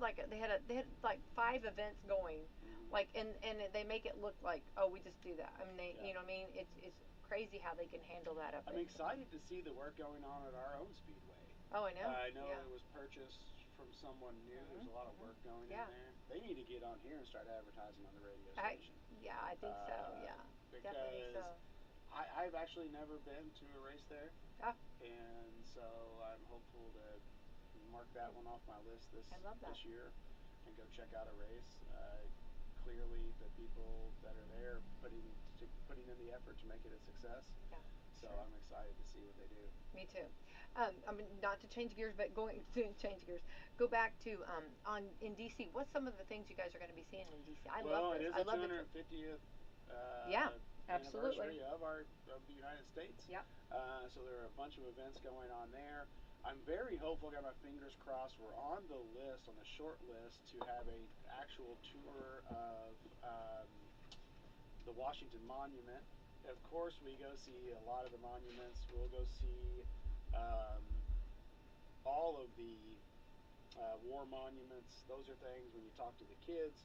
like they had like 5 events going, Mhm. like and they make it look like, oh, we just do that. I mean, Yeah. you know what I mean, it's crazy how they can handle that up I'm there. excited to see the work going on at our own speedway. Oh, I know. I know Yeah. it was purchased from someone new. There's a lot of work going Yeah. in there. They need to get on here and start advertising on the radio I station. yeah, I think so. Yeah, definitely think Because so. I've actually never been to a race there. Ah. And so I'm hopeful to mark that one off my list I love that. this year and go check out a race. Clearly, the people that are there putting in the effort to make it a success. Yeah. So Sure. I'm excited to see what they do. Me too. I mean, not to change gears, but going to change gears. Go back to on in DC. What's some of the things you guys are going to be seeing in DC? I love It this. is I the love the 250th Yeah, absolutely. anniversary of the United States. Yep. So there are a bunch of events going on there. I'm very hopeful. Got my fingers crossed. We're on the list, on the short list, to have a actual tour of the Washington Monument. Of course, we go see a lot of the monuments. We'll go see um, all of the war monuments. Those are things when you talk to the kids,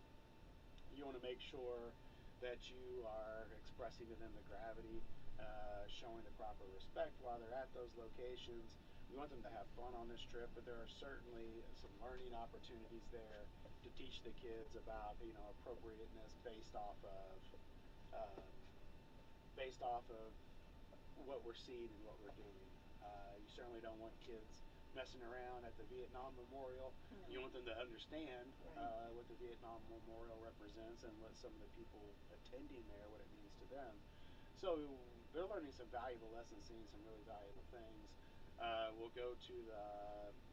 you want to make sure that you are expressing to them the gravity, showing the proper respect while they're at those locations. We want them to have fun on this trip, but there are certainly some learning opportunities there to teach the kids about appropriateness um, based off of what we're seeing and what we're doing. You certainly don't want kids messing around at the Vietnam Memorial. No. You want them to understand Right. what the Vietnam Memorial represents and what some of the people attending there, what it means to them. So they're learning some valuable lessons, seeing some really valuable things. We'll go to the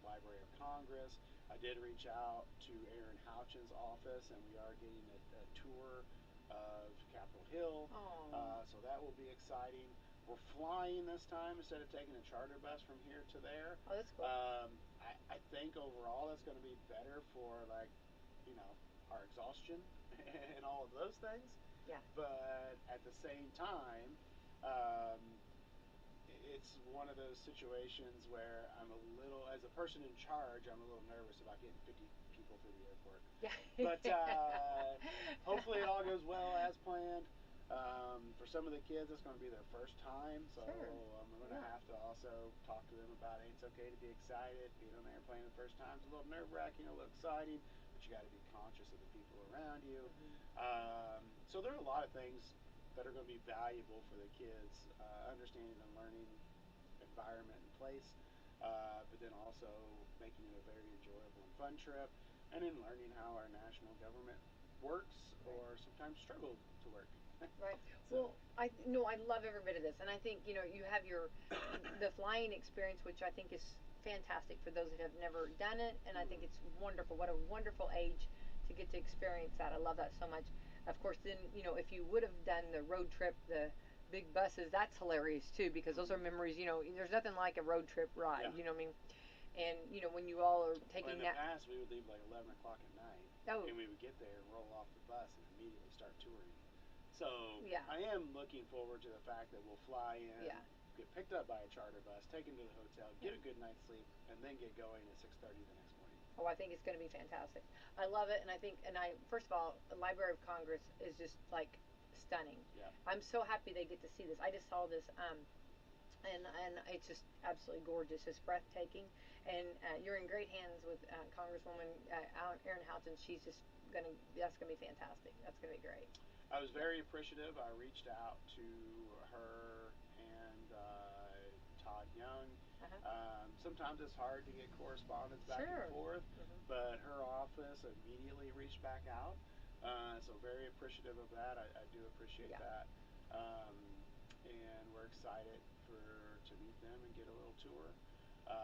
Library of Congress. I did reach out to Aaron Houchin's office, and we are getting a tour of Capitol Hill. Oh. So that will be exciting. We're flying this time instead of taking a charter bus from here to there. Oh, that's cool. I think overall that's going to be better for our exhaustion and all of those things. Yeah. But at the same time, um, it's one of those situations where as a person in charge, I'm a little nervous about getting 50 people through the airport. Yeah. But hopefully it all goes well as planned. For some of the kids, it's going to be their first time, so Sure. I'm going to have to also talk to them about it. It's okay to be excited. Being on an airplane the first time is a little nerve-wracking, a little exciting, but you got to be conscious of the people around you. So there are a lot of things that are going to be valuable for the kids, understanding and learning environment and place, but then also making it a very enjoyable and fun trip, and then learning how our national government works or sometimes struggles to work. Right. So, Well, I no, I love every bit of this, and I think you have the flying experience, which I think is fantastic for those that have never done it, and I think it's wonderful. What a wonderful age to get to experience that. I love that so much. Of course, then if you would have done the road trip, the big buses, that's hilarious too, because those are memories. There's nothing like a road trip ride. Yeah. You know what I mean? And when you all are well, taking in the that. past, we would leave like 11 o'clock at night, Oh. and we would get there and roll off the bus and immediately start touring. So Yeah. I am looking forward to the fact that we'll fly in, Yeah. get picked up by a charter bus, taken to the hotel, get a good night's sleep, and then get going at 6:30 the next morning. Oh, I think it's going to be fantastic. I love it, and first of all, the Library of Congress is just like stunning. Yeah. I'm so happy they get to see this. I just saw this, and it's just absolutely gorgeous. It's breathtaking, and you're in great hands with Congresswoman Erin Houghton. That's gonna be fantastic. That's gonna be great. I was very appreciative. I reached out to her and Todd Young. Sometimes it's hard to get correspondence back Sure. and forth, but her office immediately reached back out. So very appreciative of that. I do appreciate that. And we're excited to meet them and get a little tour.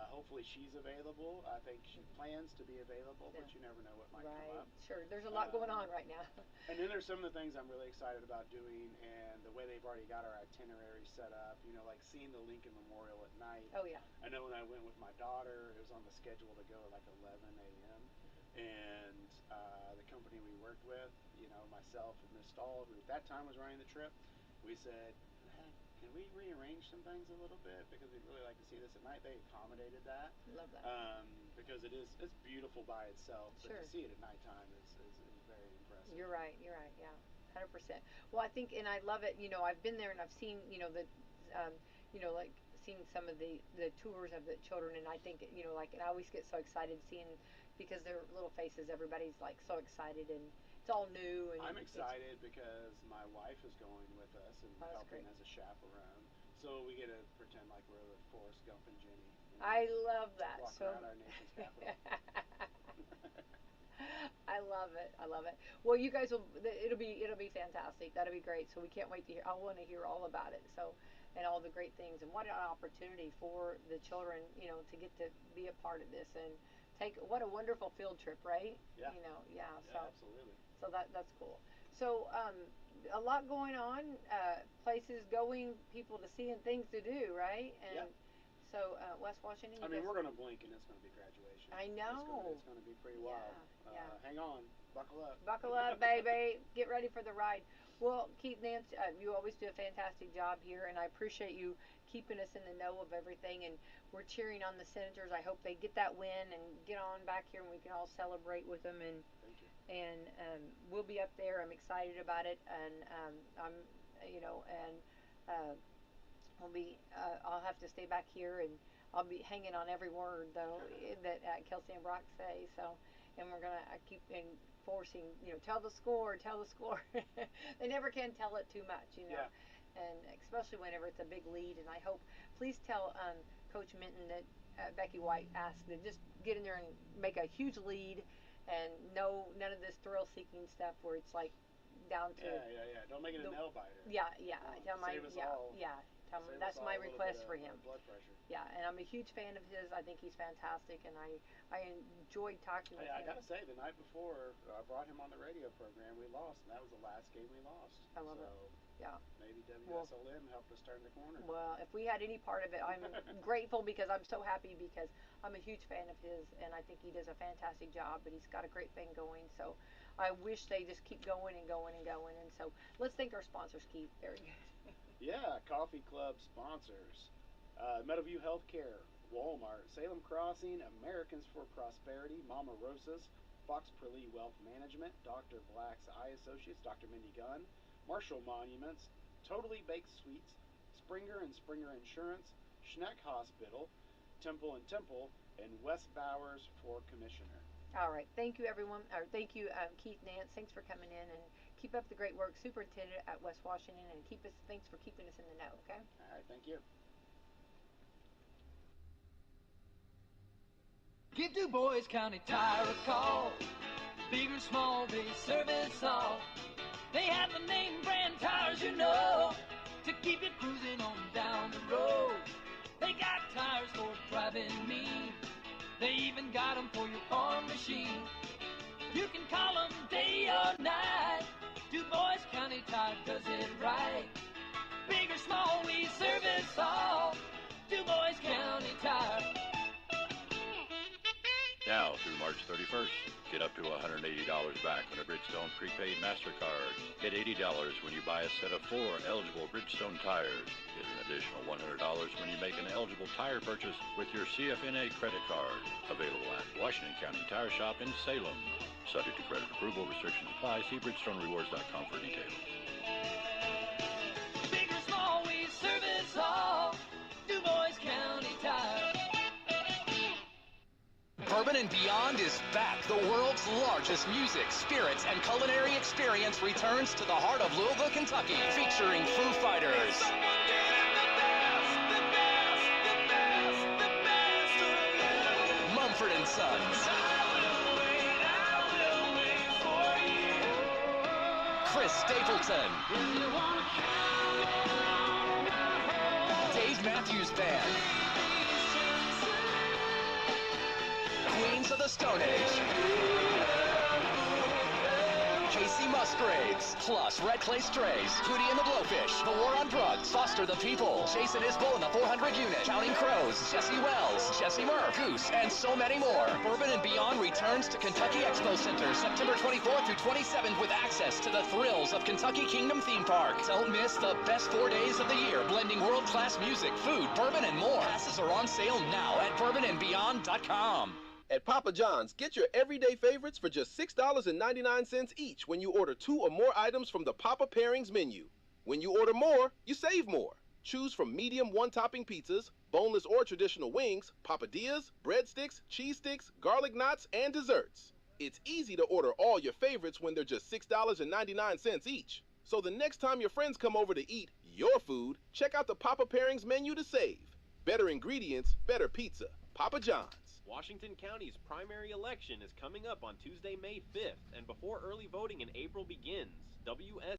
Hopefully she's available. I think she plans to be available, but you never know what might come up. Sure. There's a lot going on right now. And then there's some of the things I'm really excited about doing, and the way they've already got our itinerary set up. You know, like seeing the Lincoln Memorial at night. Oh yeah. I know when I went with my daughter, it was on the schedule to go at like 11 a.m. And the company we worked with, you know, myself and Miss Stahl, who at that time was running the trip, we said, can we rearrange some things a little bit because we'd really like to see this at night? They accommodated that. Love that. Because it's beautiful by itself, but Sure. to see it at nighttime is very impressive. You're right, yeah, 100%. Well, I think, and I love it, you know, I've been there and I've seen, you know, you know, like seeing some of the tours of the children, and I think, you know, like, and I always get so excited seeing, because their little faces, everybody's like so excited, and it's all new. And I'm excited because my wife is going with us and helping as a chaperone, so we get to pretend like we're the Forrest Gump and Jenny. You know, I love that. walk around our nation's capital. I love it. I love it. Well, you guys will. It'll be fantastic. That'll be great. So we can't wait to hear. I want to hear all about it. So, and all the great things, and what an opportunity for the children, you know, to get to be a part of this and take. What a wonderful field trip, right? Yeah. You know, yeah. Yeah, absolutely. So that's cool. So a lot going on, places going, people to see, and things to do, right? And so West Washington. I mean, we're gonna blink and it's gonna be graduation. I know. It's gonna be pretty wild. Hang on, buckle up. Buckle up, baby. Get ready for the ride. Well, Keith, Nance, you always do a fantastic job here, and I appreciate you keeping us in the know of everything. And we're cheering on the Senators. I hope they get that win and get on back here, and we can all celebrate with them. And Thank you. And we'll be up there. I'm excited about it, and I'm, you know, and we'll be. I'll have to stay back here, and I'll be hanging on every word though that Kelsey and Brock say. So, and we're gonna keep enforcing. You know, tell the score, tell the score. They never can tell it too much, you know, and especially whenever it's a big lead. And I hope, please tell Coach Minton that Becky White asked to just get in there and make a huge lead. And none of this thrill-seeking stuff where it's like down to. Yeah. Don't make it a nail biter. Yeah. Tell my Save us all. Tell him that's my request for him. Blood pressure. Yeah, and I'm a huge fan of his. I think he's fantastic, and I enjoyed talking with him. I gotta say, the night before I brought him on the radio program, we lost, and that was the last game we lost. I love it. Yeah. Maybe WSLM helped us turn the corner. Well, if we had any part of it, I'm grateful, because I'm so happy, because I'm a huge fan of his, and I think he does a fantastic job, and he's got a great thing going. So I wish they just keep going and going and going. And so let's thank our sponsors, Keith. Very good. Yeah, Coffee Club sponsors. Meadowview Healthcare, Walmart, Salem Crossing, Americans for Prosperity, Mama Rosa's, Fox Perlee Wealth Management, Dr. Black's Eye Associates, Dr. Mindy Gunn, Marshall Monuments, Totally Baked Sweets, Springer and Springer Insurance, Schneck Hospital, Temple and Temple, and Wes Bowers for Commissioner. All right. Thank you, everyone. Or thank you, Keith, Nance. Thanks for coming in, and keep up the great work, Superintendent at West Washington, and thanks for keeping us in the know, okay? All right. Thank you. Give Du Bois County Tire a call. Big or small, they service all. They have the name brand tires, you know, to keep you cruising on down the road. They got tires for driving mean. They even got them for your farm machine. You can call them day or night. Du Bois County Tire does it right. Big or small, we service all. Du Bois County Tire. Now through March 31st, get up to $180 back on a Bridgestone prepaid MasterCard. Get $80 when you buy a set of 4 eligible Bridgestone tires. Get an additional $100 when you make an eligible tire purchase with your CFNA credit card. Available at Washington County Tire Shop in Salem. Subject to credit approval, restrictions apply. See BridgestoneRewards.com for details. Big or small, we service all. Du Bois County Tire. Bourbon and Beyond is back. The world's largest music, spirits, and culinary experience returns to the heart of Louisville, Kentucky, featuring Foo Fighters, Mumford & Sons, Chris Stapleton, Dave Matthews Band, Queens of the Stone Age. Casey Musgraves, plus Red Clay Strays, Hootie and the Blowfish, The War on Drugs, Foster the People, Jason Isbell and the 400 Unit, Counting Crows, Jesse Wells, Jesse Murph, Goose, and so many more. Bourbon and Beyond returns to Kentucky Expo Center September 24th through 27th with access to the thrills of Kentucky Kingdom Theme Park. Don't miss the best 4 days of the year, blending world-class music, food, bourbon, and more. Passes are on sale now at bourbonandbeyond.com. At Papa John's, get your everyday favorites for just $6.99 each when you order 2 or more items from the Papa Pairings menu. When you order more, you save more. Choose from medium one-topping pizzas, boneless or traditional wings, papadillas, breadsticks, cheese sticks, garlic knots, and desserts. It's easy to order all your favorites when they're just $6.99 each. So the next time your friends come over to eat your food, check out the Papa Pairings menu to save. Better ingredients, better pizza. Papa John's. Washington County's primary election is coming up on Tuesday, May 5th, and before early voting in April begins,